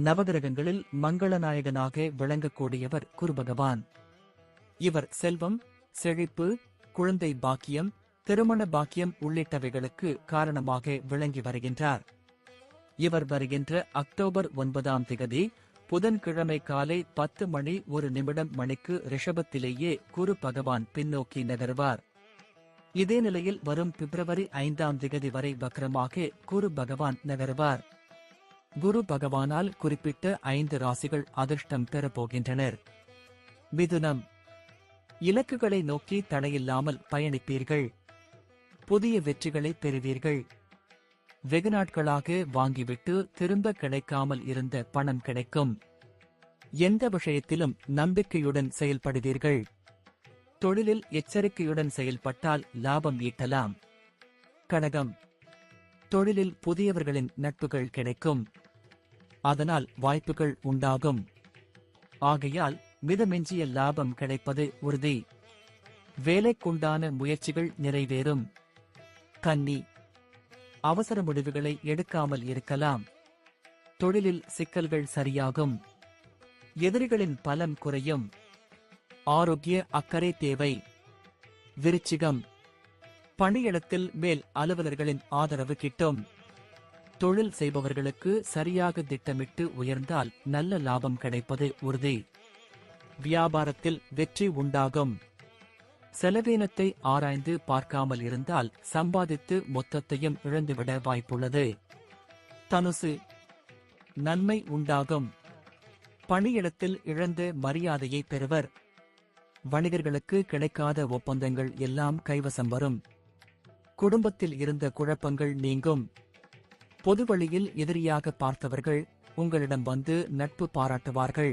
நவகிரகங்களில் மங்களநாயகனாக விளங்கக்கூடியவர் குருபகவான். இவர் செல்வம், செழிப்பு, குழந்தை பாக்கியம், திருமண பாக்கியம் உள்ளிட்டவைகளுக்கு காரணமாக விளங்கி வருகின்றார். இவர் வருகின்ற அக்டோபர் 9ஆம் திகதி புதன்கிழமை காலை 10:01 மணிக்கு ரிஷபத்திலேயே குரு பகவான் பின்னோக்கி நகர்வார். இதே நிலையில் வரும் பிப்ரவரி 5ஆம் திகதி வரை வக்ரமாக குரு பகவான் நகர்வார். குரு பகவானால் குறிப்பிட்ட 5 ராசிகள் அதிர்ஷ்டம் பெறப்போகின்றனர். மிதுனம். இலக்குகளை நோக்கி தடையில்லாமல் பயணிப்பீர்கள். புதிய வெற்றிகளை பெறுவீர்கள். வெகுநாட்களாக வாங்கிவிட்டு திரும்ப கிடைக்காமல் இருந்த பணம் கிடைக்கும். எந்த விஷயத்திலும் நம்பிக்கையுடன் செயல்படுவீர்கள். தொழிலில் எச்சரிக்கையுடன் செயல்பட்டால் லாபம் ஈட்டலாம். கடகம். தொழிலில் புதியவர்களின் நட்புகள் கிடைக்கும். அதனால் வாய்ப்புகள் உண்டாகும். ஆகையால் மிதமெஞ்சிய லாபம் கிடைப்பது உறுதி. வேலைக்குண்டான முயற்சிகள் நிறைவேறும். கன்னி. அவசர முடிவுகளை எடுக்காமல் இருக்கலாம். தொழிலில் சிக்கல்கள் சரியாகும். எதிரிகளின் பலம் குறையும். ஆரோக்கிய அக்கறை தேவை. விருச்சிகம். பணியிடத்தில் மேல் அலுவலர்களின் ஆதரவு கிட்டும். தொழில் செய்பவர்களுக்கு சரியாக திட்டமிட்டு உயர்ந்தால் நல்ல லாபம் கிடைப்பது உறுதி. வியாபாரத்தில் வெற்றி உண்டாகும். செலவீனத்தை ஆராய்ந்து பார்க்காமல் இருந்தால் சம்பாதித்து மொத்தத்தையும் இழந்துவிட வாய்ப்புள்ளது. தனுசு. நன்மை உண்டாகும். பணியிடத்தில் இழந்த மரியாதையை பெறுவர். வணிகர்களுக்கு கிடைக்காத ஒப்பந்தங்கள் எல்லாம் கைவசம் வரும். குடும்பத்தில் இருந்த குழப்பங்கள் நீங்கும். பொது வழியில் எதிரியாக பார்த்தவர்கள் உங்களிடம் வந்து நட்பு பாராட்டுவார்கள்.